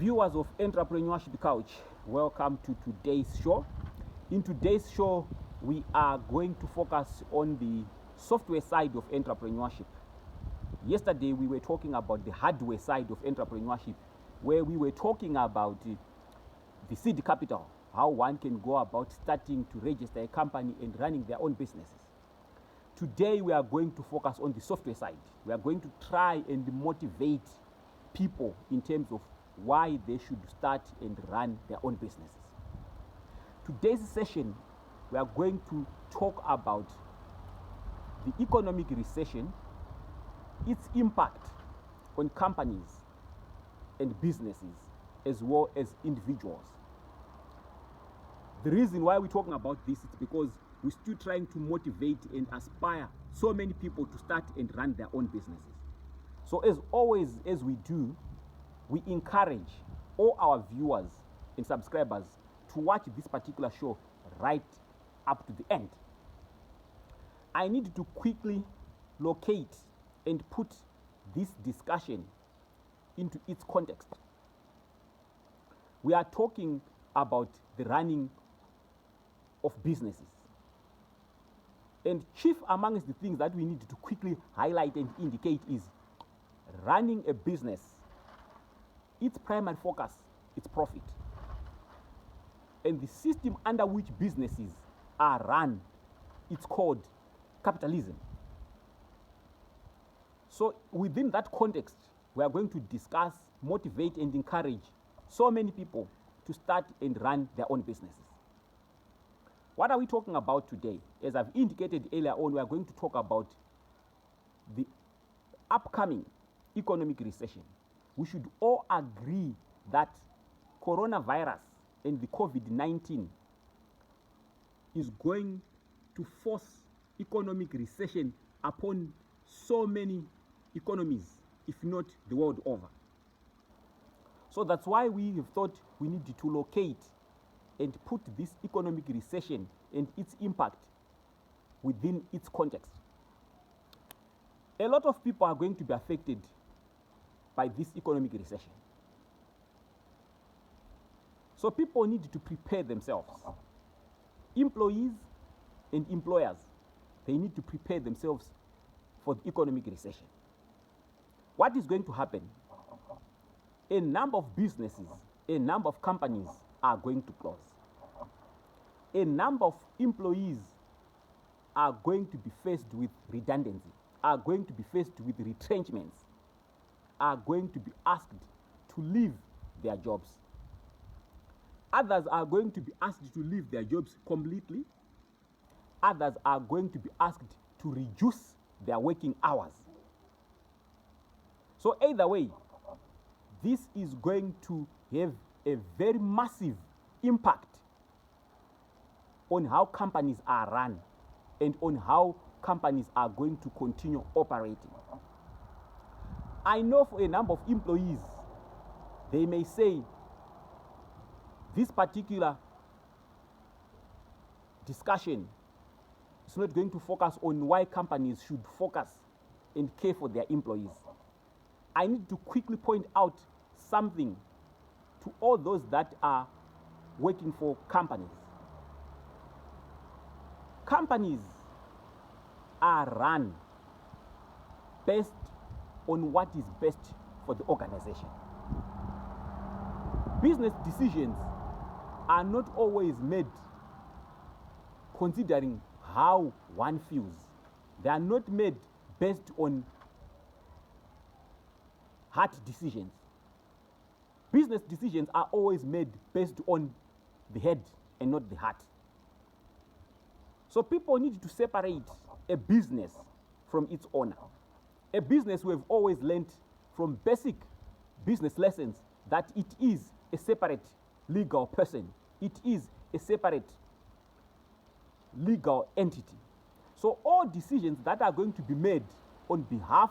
Viewers of Entrepreneurship Couch, welcome to today's show. In today's show, we are going to focus on the software side of entrepreneurship. Yesterday, we were talking about the hardware side of entrepreneurship, where we were talking about the seed capital, how one can go about starting to register a company and running their own businesses. Today, we are going to focus on the software side. We are going to try and motivate people in terms of why they should start and run their own businesses. Today's session, we are going to talk about the economic recession, its impact on companies and businesses as well as individuals. The reason why we're talking about this is because we're still trying to motivate and aspire so many people to start and run their own businesses. So as always, as we do, we encourage all our viewers and subscribers to watch this particular show right up to the end. I need to quickly locate and put this discussion into its context. We are talking about the running of businesses. And chief amongst the things that we need to quickly highlight and indicate is running a business. Its primary focus is profit. And the system under which businesses are run, it's called capitalism. So within that context, we are going to discuss, motivate, and encourage so many people to start and run their own businesses. What are we talking about today? As I've indicated earlier on, we are going to talk about the upcoming economic recession. We should all agree that coronavirus and the COVID-19 is going to force economic recession upon so many economies, if not the world over. So that's why we have thought we need to locate and put this economic recession and its impact within its context. A lot of people are going to be affected by this economic recession. So people need to prepare themselves. Employees and employers, they need to prepare themselves for the economic recession. What is going to happen? A number of businesses, a number of companies are going to close. A number of employees are going to be faced with redundancy, are going to be faced with retrenchments, are going to be asked to leave their jobs. Others are going to be asked to leave their jobs completely. Others are going to be asked to reduce their working hours. So either way, this is going to have a very massive impact on how companies are run and on how companies are going to continue operating. I know for a number of employees, they may say this particular discussion is not going to focus on why companies should focus and care for their employees. I need to quickly point out something to all those that are working for companies. Companies are run based on what is best for the organization. Business decisions are not always made considering how one feels. They are not made based on heart decisions. Business decisions are always made based on the head and not the heart. So people need to separate a business from its owner. A business we have always learned from basic business lessons that it is a separate legal person. It is a separate legal entity. So all decisions that are going to be made on behalf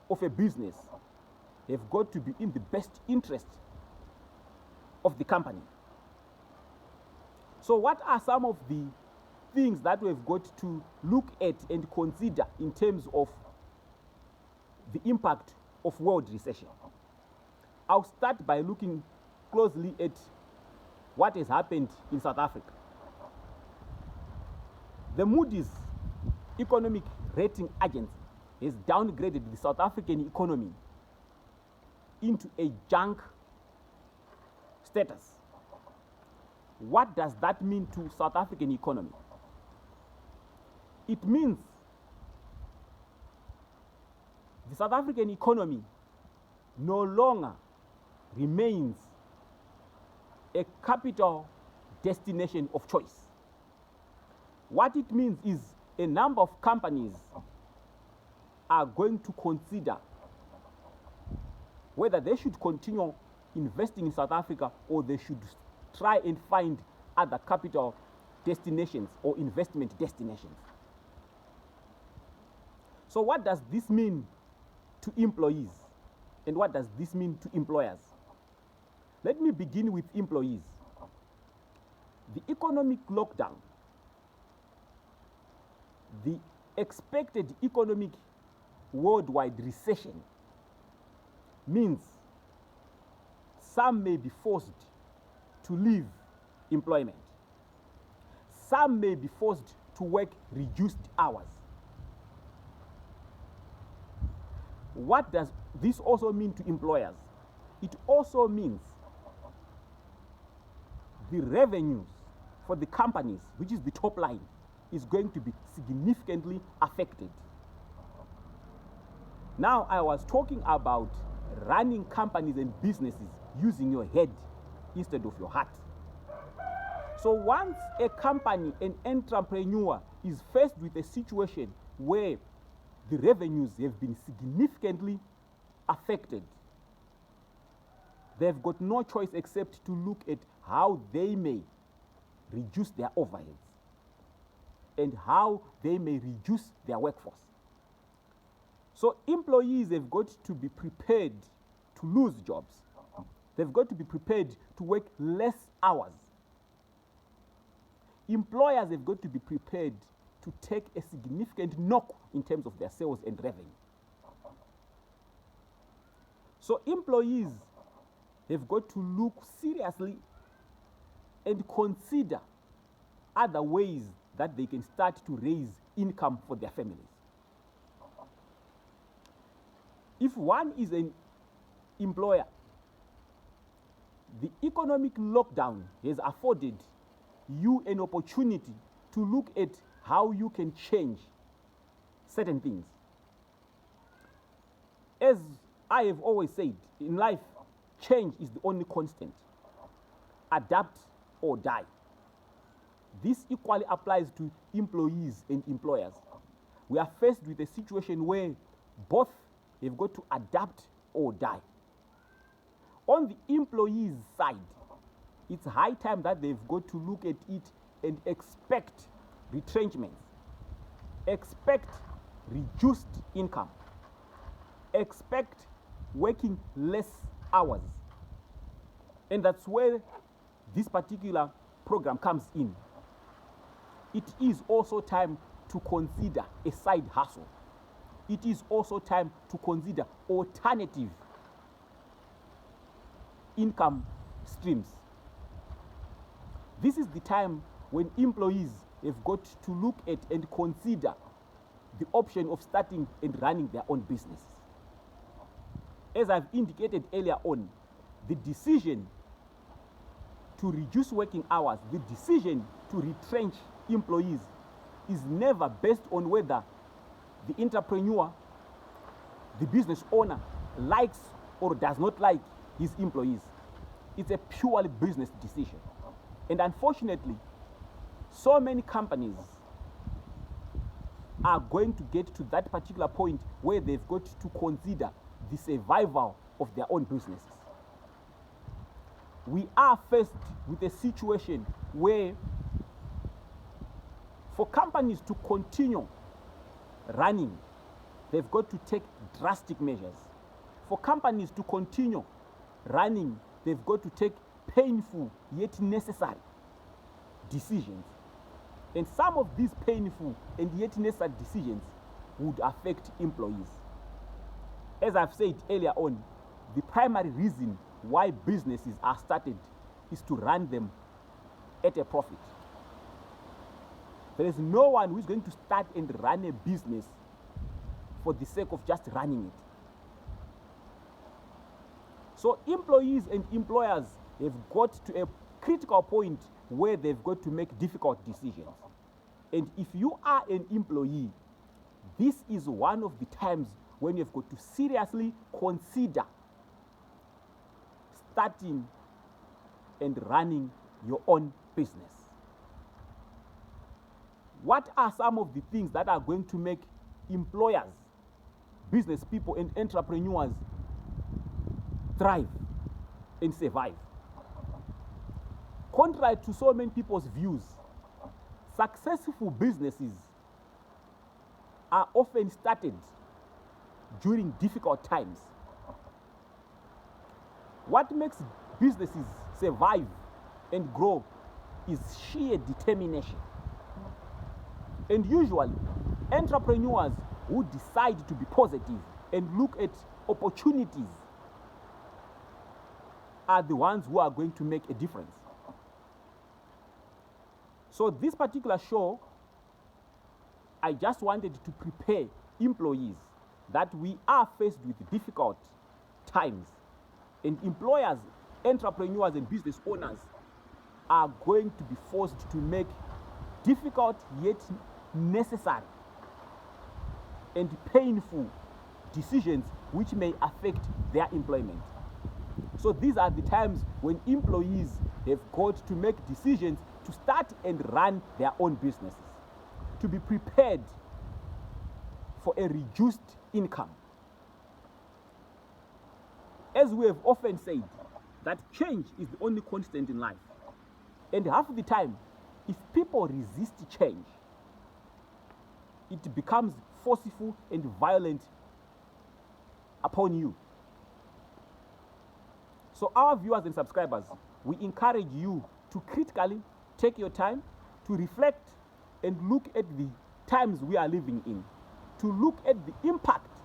of a business have got to be in the best interest of the company. So what are some of the things that we've got to look at and consider in terms of the impact of world recession? I'll start by looking closely at what has happened in South Africa. The Moody's Economic Rating Agency has downgraded the South African economy into a junk status. What does that mean to South African economy? It means the South African economy no longer remains a capital destination of choice. What it means is a number of companies are going to consider whether they should continue investing in South Africa or they should try and find other capital destinations or investment destinations. So what does this mean to employees? And what does this mean to employers? Let me begin with employees. The economic lockdown, the expected economic worldwide recession means some may be forced to leave employment. Some may be forced to work reduced hours. What does this also mean to employers? It also means the revenues for the companies, which is the top line, is going to be significantly affected. Now, I was talking about running companies and businesses using your head instead of your heart. So once a company, an entrepreneur, is faced with a situation where the revenues have been significantly affected, they've got no choice except to look at how they may reduce their overheads and how they may reduce their workforce. So employees have got to be prepared to lose jobs. They've got to be prepared to work less hours. Employers have got to be prepared to take a significant knock in terms of their sales and revenue. So employees have got to look seriously and consider other ways that they can start to raise income for their families. If one is an employer, the economic lockdown has afforded you an opportunity to look at how you can change certain things. As I have always said, in life, change is the only constant. Adapt or die. This equally applies to employees and employers. We are faced with a situation where both have got to adapt or die. On the employees' side, it's high time that they've got to look at it and expect retrenchments, expect reduced income, expect working less hours. And that's where this particular program comes in. It is also time to consider a side hustle. It is also time to consider alternative income streams. This is the time when employees have got to look at and consider the option of starting and running their own business. As I've indicated earlier on, the decision to reduce working hours, the decision to retrench employees is never based on whether the entrepreneur, the business owner, likes or does not like his employees. It's a purely business decision. And unfortunately, so many companies are going to get to that particular point where they've got to consider the survival of their own businesses. We are faced with a situation where for companies to continue running, they've got to take drastic measures. For companies to continue running, they've got to take painful yet necessary decisions. And some of these painful and yet necessary decisions would affect employees. As I've said earlier on, the primary reason why businesses are started is to run them at a profit. There is no one who is going to start and run a business for the sake of just running it. So employees and employers have got to a critical point where they've got to make difficult decisions. And if you are an employee, this is one of the times when you've got to seriously consider starting and running your own business. What are some of the things that are going to make employers, business people, and entrepreneurs thrive and survive? Contrary to so many people's views, successful businesses are often started during difficult times. What makes businesses survive and grow is sheer determination. And usually, entrepreneurs who decide to be positive and look at opportunities are the ones who are going to make a difference. So this particular show, I just wanted to prepare employees that we are faced with difficult times, and employers, entrepreneurs, and business owners are going to be forced to make difficult yet necessary and painful decisions which may affect their employment. So these are the times when employees have got to make decisions to start and run their own businesses, to be prepared for a reduced income. As we have often said, that change is the only constant in life. And half the time, if people resist change, it becomes forceful and violent upon you. So our viewers and subscribers, we encourage you to critically take your time to reflect and look at the times we are living in, to look at the impact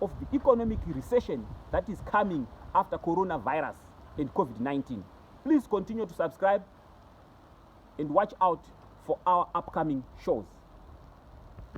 of the economic recession that is coming after coronavirus and COVID-19. Please continue to subscribe and watch out for our upcoming shows.